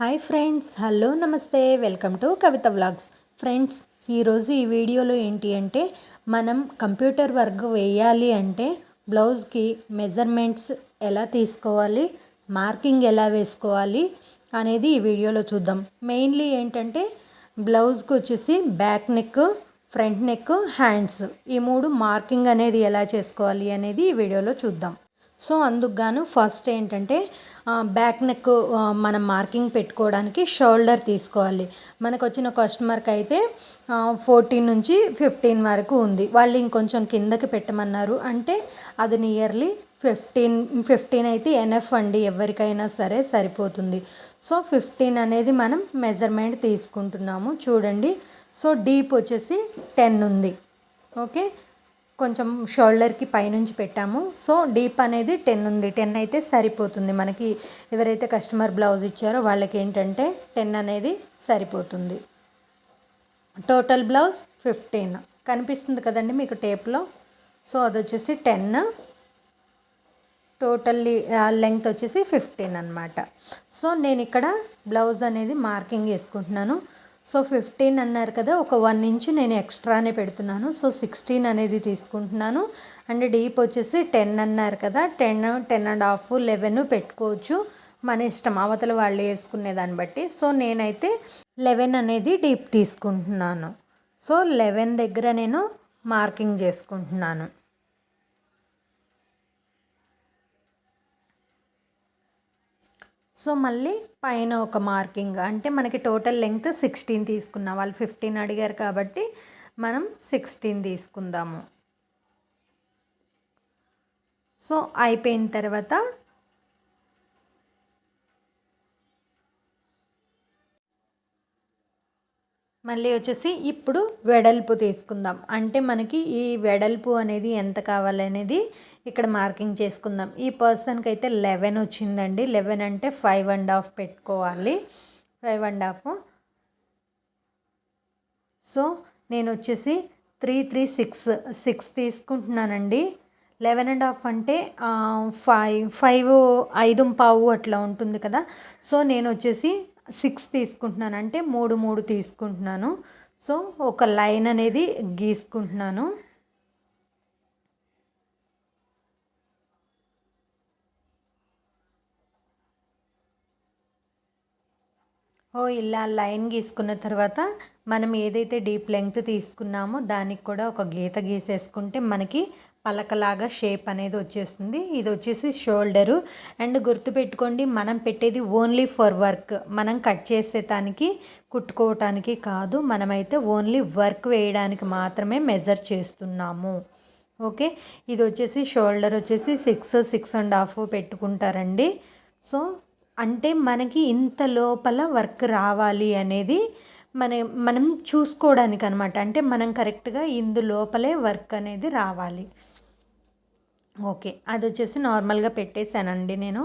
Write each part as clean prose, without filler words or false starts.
Hi friends, hello నమస్తే, welcome to Kavitha vlogs. Friends, ఈరోజు ఈ వీడియోలో ఏంటి అంటే మనం కంప్యూటర్ వర్క్ వేయాలి అంటే బ్లౌజ్కి మెజర్మెంట్స్ ఎలా తీసుకోవాలి, మార్కింగ్ ఎలా వేసుకోవాలి అనేది ఈ వీడియోలో చూద్దాం. మెయిన్లీ ఏంటంటే బ్లౌజ్కి వచ్చేసి back neck, front neck, hands ఈ మూడు మార్కింగ్ అనేది ఎలా చేసుకోవాలి అనేది ఈ వీడియోలో చూద్దాం. సో అందుకు గాను ఫస్ట్ ఏంటంటే బ్యాక్ నెక్ మనం మార్కింగ్ పెట్టుకోవడానికి షోల్డర్ తీసుకోవాలి. మనకు వచ్చిన కస్టమర్కి అయితే 14 నుంచి 15 వరకు ఉంది. వాళ్ళు ఇంకొంచెం కిందకి పెట్టమన్నారు. అంటే అది నియర్లీ 15 అయితే ఎనఫ్ అండి, ఎవరికైనా సరే సరిపోతుంది. సో 15 అనేది మనం మెజర్మెంట్ తీసుకుంటున్నాము. చూడండి, సో డీప్ వచ్చేసి 10 ఉంది. ఓకే, కొంచెం షోల్డర్కి పైనుంచి పెట్టాము. సో డీప్ అనేది 10 ఉంది. 10 అయితే సరిపోతుంది మనకి. ఎవరైతే కస్టమర్ బ్లౌజ్ ఇచ్చారో వాళ్ళకి ఏంటంటే 10 అనేది సరిపోతుంది. టోటల్ బ్లౌజ్ 15 కనిపిస్తుంది కదండి మీకు టేప్లో. సో అది వచ్చేసి 10, టోటల్లీ లెంగ్త్ వచ్చేసి 15 అనమాట. సో నేను ఇక్కడ బ్లౌజ్ అనేది మార్కింగ్ వేసుకుంటున్నాను. సో 15 అన్నారు కదా, ఒక 1 ఇంచ్ నేను ఎక్స్ట్రానే పెడుతున్నాను. సో 16 అనేది తీసుకుంటున్నాను. అండ్ డీప్ వచ్చేసి 10 అన్నారు కదా, 10, 10.5, 11 పెట్టుకోవచ్చు, మన ఇష్టం, అవతల వాళ్ళు వేసుకునే దాన్ని బట్టి. సో నేనైతే 11 అనేది డీప్ తీసుకుంటున్నాను. సో 11 దగ్గర నేను మార్కింగ్ చేసుకుంటున్నాను. సో మళ్ళీ పైన ఒక మార్కింగ్, అంటే మనకి టోటల్ లెంగ్త్ 16 తీసుకున్నాం. వాళ్ళు 15 అడిగారు కాబట్టి మనం 16 తీసుకుందాము. సో అయిపోయిన తర్వాత మళ్ళీ వచ్చేసి ఇప్పుడు వెడల్పు తీసుకుందాం. అంటే మనకి ఈ వెడల్పు అనేది ఎంత కావాలనేది ఇక్కడ మార్కింగ్ చేసుకుందాం. ఈ పర్సన్కి అయితే 11 వచ్చిందండి. 11 అంటే 5.5 పెట్టుకోవాలి, 5.5. సో నేను వచ్చేసి 6 తీసుకుంటున్నానండి. 11.5 అంటే 5.5 అట్లా ఉంటుంది కదా. సో నేను వచ్చేసి 6 తీసుకుంటున్నాను, అంటే 3 తీసుకుంటున్నాను. సో ఒక లైన్ అనేది గీసుకుంటున్నాను. ఇలా లైన్ గీసుకున్న తర్వాత మనం ఏదైతే డీప్ లెంగ్త్ తీసుకున్నామో దానికి కూడా ఒక గీత గీసేసుకుంటే మనకి పలకలాగా షేప్ అనేది వచ్చేస్తుంది. ఇది వచ్చేసి షోల్డరు. అండ్ గుర్తుపెట్టుకోండి, మనం పెట్టేది ఓన్లీ ఫర్ వర్క్, మనం కట్ చేసేదానికి కుట్టుకోవటానికి కాదు. మనమైతే ఓన్లీ వర్క్ వేయడానికి మాత్రమే మెజర్ చేస్తున్నాము. ఓకే, ఇది వచ్చేసి షోల్డర్ వచ్చేసి 6.5 పెట్టుకుంటారండి. సో అంటే మనకి ఇంత లోపల వర్క్ రావాలి అనేది మనం చూసుకోవడానికి అనమాట. అంటే మనం కరెక్ట్గా ఇందు లోపలే వర్క్ అనేది రావాలి. ఓకే, అది వచ్చేసి నార్మల్గా పెట్టేశానండి నేను.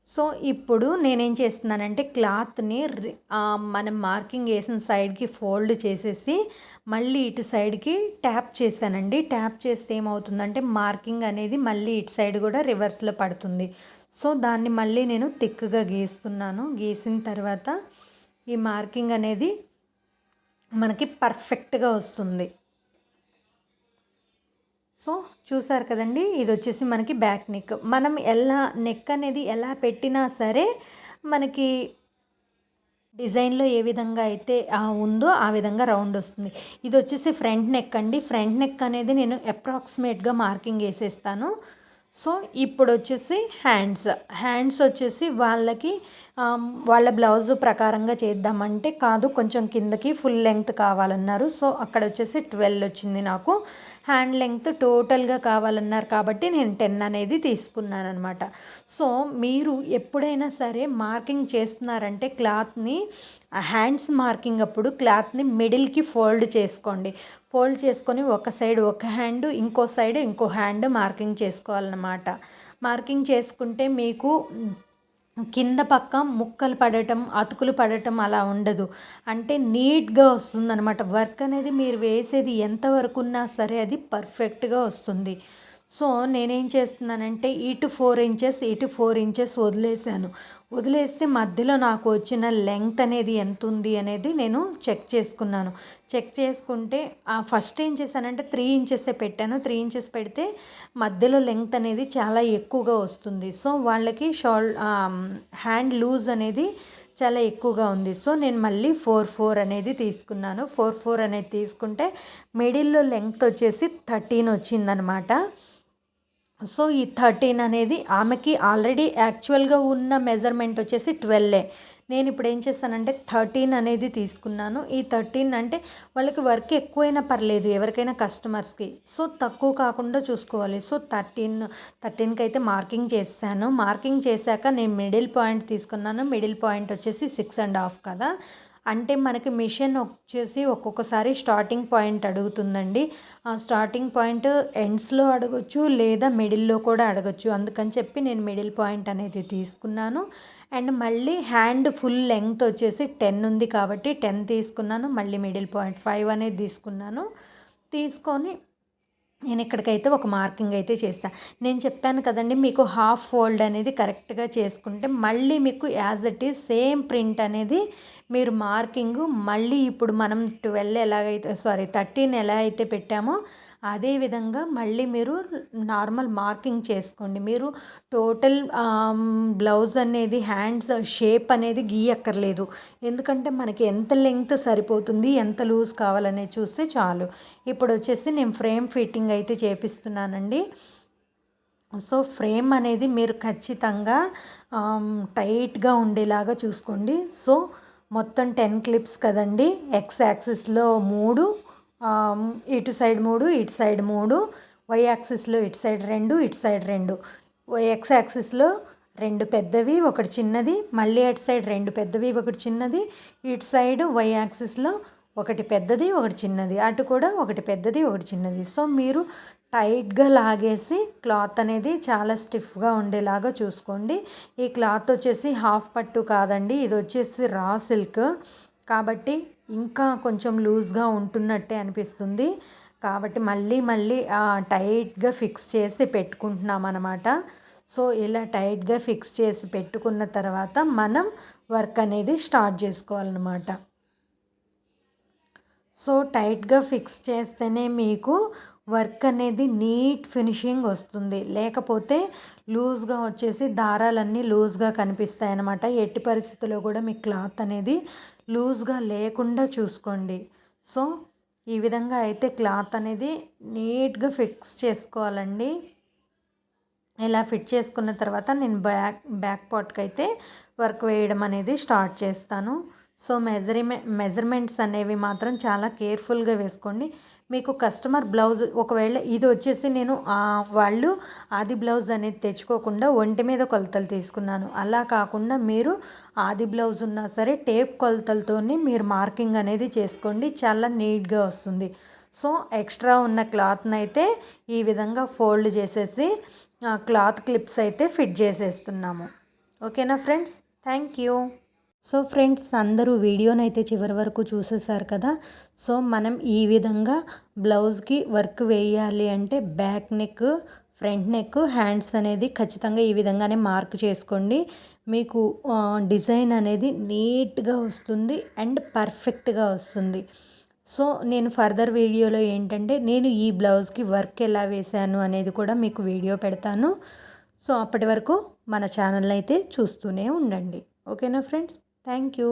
సో ఇప్పుడు నేనేం చేస్తున్నానంటే క్లాత్ని మనం మార్కింగ్ వేసిన సైడ్కి ఫోల్డ్ చేసేసి మళ్ళీ ఇటు సైడ్కి ట్యాప్ చేశానండి. ట్యాప్ చేస్తే ఏమవుతుందంటే మార్కింగ్ అనేది మళ్ళీ ఇటు సైడ్ కూడా రివర్స్లో పడుతుంది. సో దాన్ని మళ్ళీ నేను థిక్గా గీస్తున్నాను. గీసిన తర్వాత ఈ మార్కింగ్ అనేది మనకి పర్ఫెక్ట్గా వస్తుంది. సో చూసారు కదండి, ఇది వచ్చేసి మనకి బ్యాక్ నెక్. మనం నెక్ అనేది ఎలా పెట్టినా సరే మనకి డిజైన్లో ఏ విధంగా అయితే ఉందో ఆ విధంగా రౌండ్ వస్తుంది. ఇది వచ్చేసి ఫ్రంట్ నెక్ అండి. ఫ్రంట్ నెక్ అనేది నేను అప్రాక్సిమేట్గా మార్కింగ్ వేసేస్తాను. సో ఇప్పుడు వచ్చేసి హ్యాండ్స్ వచ్చేసి వాళ్ళకి వాళ్ళ బ్లౌజ్ ప్రకారంగా చేద్దామంటే కాదు, కొంచెం కిందకి ఫుల్ లెంగ్త్ కావాలన్నారు. సో అక్కడ వచ్చేసి 12 వచ్చింది నాకు. హ్యాండ్ లెంగ్త్ టోటల్గా కావాలన్నారు కాబట్టి నేను 10 అనేది తీసుకున్నాను అనమాట. సో మీరు ఎప్పుడైనా సరే మార్కింగ్ చేస్తున్నారంటే క్లాత్ని, హ్యాండ్స్ మార్కింగ్ అప్పుడు క్లాత్ని మిడిల్కి ఫోల్డ్ చేసుకోండి. ఫోల్డ్ చేసుకొని ఒక సైడ్ ఒక హ్యాండ్, ఇంకో సైడ్ ఇంకో హ్యాండ్ మార్కింగ్ చేసుకోవాలన్నమాట. మార్కింగ్ చేసుకుంటే మీకు కింద పక్క ముక్కలు పడటం, అతుకులు పడటం అలా ఉండదు. అంటే నీట్గా వస్తుందన్నమాట. వర్క్ అనేది మీరు వేసేది ఎంతవరకు ఉన్నా సరే అది పర్ఫెక్ట్గా వస్తుంది. సో నేనేం చేస్తున్నానంటే ఇటు 4 ఇంచెస్ ఇటు 4 ఇంచెస్ వదిలేసాను. వదిలేస్తే మధ్యలో నాకు వచ్చిన లెంగ్త్ అనేది ఎంత ఉంది అనేది నేను చెక్ చేసుకున్నాను. చెక్ చేసుకుంటే ఫస్ట్ ఏం చేశానంటే 3 ఇంచెసే పెట్టాను. 3 ఇంచెస్ పెడితే మధ్యలో లెంగ్త్ అనేది చాలా ఎక్కువగా వస్తుంది. సో వాళ్ళకి హ్యాండ్ లూజ్ అనేది చాలా ఎక్కువగా ఉంది. సో నేను మళ్ళీ 4 అనేది తీసుకున్నాను. 4 అనేది తీసుకుంటే మిడిల్‌లో లెంగ్త్ వచ్చేసి 13 వచ్చిందనమాట. సో ఈ 13 అనేది ఆమెకి ఆల్రెడీ యాక్చువల్‌గా ఉన్న మెజర్మెంట్ వచ్చేసి 12. నేను ఇప్పుడు ఏం చేశానంటే 13 అనేది తీసుకున్నాను. ఈ 13 అంటే వాళ్ళకి వర్క్ ఎక్కువైనా పర్లేదు ఎవరికైనా కస్టమర్స్‌కి. సో తక్కువ కాకుండా చూసుకోవాలి. సో 13కి అయితే మార్కింగ్ చేశాను. మార్కింగ్ చేశాక నేను మిడిల్ పాయింట్ తీసుకున్నాను. మిడిల్ పాయింట్ వచ్చేసి 6.5 కదా. అంటే మనకి మిషన్ వచ్చేసి ఒక్కొక్కసారి స్టార్టింగ్ పాయింట్ అడుగుతుందండి. ఆ స్టార్టింగ్ పాయింట్ ఎండ్స్‌లో అడగొచ్చు లేదా మిడిల్‌లో కూడా అడగొచ్చు. అందుకని చెప్పి నేను మిడిల్ పాయింట్ అనేది తీసుకున్నాను. అండ్ మళ్ళీ హ్యాండ్ ఫుల్ లెంగ్త్ వచ్చేసి 10 ఉంది కాబట్టి 10 తీసుకున్నాను. మళ్ళీ మిడిల్ పాయింట్ 5 అనేది తీసుకున్నాను. తీసుకొని నేను ఇక్కడికైతే ఒక మార్కింగ్ అయితే చేశాను. నేను చెప్పాను కదండి మీకు హాఫ్ ఫోల్డ్ అనేది కరెక్ట్‌గా చేసుకుంటే మళ్ళీ మీకు as it is same print అనేది మీరు మార్కింగ్ మళ్ళీ ఇప్పుడు మనం 13 ఎలా అయితే పెట్టామో అదే విధంగా మళ్ళీ మీరు నార్మల్ మార్కింగ్ చేసుకోండి. మీరు టోటల్ బ్లౌజ్ అనేది హ్యాండ్స్ షేప్ అనేది గీయక్కర్లేదు. ఎందుకంటే మనకి ఎంత లెంగ్త్ సరిపోతుంది, ఎంత లూజ్ కావాలనేది చూస్తే చాలు. ఇప్పుడు వచ్చేసి నేను ఫ్రేమ్ ఫిట్టింగ్ అయితే చేపిస్తున్నానండి. సో ఫ్రేమ్ అనేది మీరు ఖచ్చితంగా టైట్‌గా ఉండేలాగా చూసుకోండి. సో మొత్తం 10 క్లిప్స్ కదండి. ఎక్స్ యాక్సిస్‌లో 3, ఇటు సైడ్ 3, ఇటు సైడ్ 3, వై యాక్సిస్‌లో ఇటు సైడ్ 2, ఇటు సైడ్ 2, ఎక్స్ యాక్సిస్‌లో 2 పెద్దవి, ఒకటి చిన్నది, మళ్ళీ అటు సైడ్ 2 పెద్దవి, ఒకటి చిన్నది, ఇటు సైడ్ వై యాక్సిస్‌లో ఒకటి పెద్దది, ఒకటి చిన్నది, అటు కూడా ఒకటి పెద్దది, ఒకటి చిన్నది. సో మీరు టైట్‌గా లాగేసి క్లాత్ అనేది చాలా స్టిఫ్‌గా ఉండేలాగా చూసుకోండి. ఈ క్లాత్ వచ్చేసి హాఫ్ పట్టు కాదండి. ఇది వచ్చేసి రా సిల్క్ కాబట్టి ఇంకా కొంచెం లూజ్‌గా ఉంటున్నట్టే అనిపిస్తుంది. కాబట్టి మళ్ళీ టైట్‌గా ఫిక్స్ చేసి పెట్టుకుంటున్నాం అనమాట. సో ఇలా టైట్‌గా ఫిక్స్ చేసి పెట్టుకున్న తర్వాత మనం వర్క్ అనేది స్టార్ట్ చేసుకోవాలన్నమాట. సో టైట్‌గా ఫిక్స్ చేస్తేనే మీకు వర్క్ అనేది నీట్ ఫినిషింగ్ వస్తుంది. లేకపోతే లూజ్‌గా వచ్చేసి దారాలన్నీ లూజ్‌గా కనిపిస్తాయన్నమాట. ఎట్టి పరిస్థితుల్లో కూడా మీ క్లాత్ అనేది లూజ్‌గా లేకుండా చూసుకోండి. సో ఈ విధంగా అయితే క్లాత్ అనేది నీట్‌గా ఫిక్స్ చేసుకోవాలండి. ఇలా ఫిట్ చేసుకున్న తర్వాత నేను బ్యాక్ పార్ట్‌కి అయితే వర్క్ వేయడం అనేది స్టార్ట్ చేస్తాను. సో మెజర్మెంట్స్ అనేవి మాత్రం చాలా కేర్ఫుల్గా వేసుకోండి. మీకు కస్టమర్ బ్లౌజ్ ఒకవేళ ఇది వచ్చేసి నేను వాళ్ళు ఆది బ్లౌజ్ అనేది తెచ్చుకోకుండా ఒంటి మీద కొలతలు తీసుకున్నాను. అలా కాకుండా మీరు ఆది బ్లౌజ్ ఉన్నా సరే టేప్ కొలతలతోని మీరు మార్కింగ్ అనేది చేసుకోండి. చాలా నీట్‌గా వస్తుంది. సో ఎక్స్ట్రా ఉన్న క్లాత్ని అయితే ఈ విధంగా ఫోల్డ్ చేసేసి క్లాత్ క్లిప్స్ అయితే ఫిట్ చేసేస్తున్నాము. ఓకేనా friends? Thank you. So friends అందరూ వీడియోనైతే చివరి వరకు చూసేసారు కదా. సో మనం ఈ విధంగా బ్లౌజ్కి వర్క్ వేయాలి అంటే back neck, front neck, hands అనేది ఖచ్చితంగా ఈ విధంగానే మార్క్ చేసుకోండి. మీకు డిజైన్ అనేది నీట్గా వస్తుంది అండ్ పర్ఫెక్ట్గా వస్తుంది. సో నేను ఫర్దర్ వీడియోలో ఏంటంటే నేను ఈ బ్లౌజ్కి వర్క్ ఎలా వేశాను అనేది కూడా మీకు వీడియో పెడతాను. సో అప్పటి వరకు మన ఛానల్ అయితే చూస్తూనే ఉండండి. ఓకేనా ఫ్రెండ్స్? Thank you.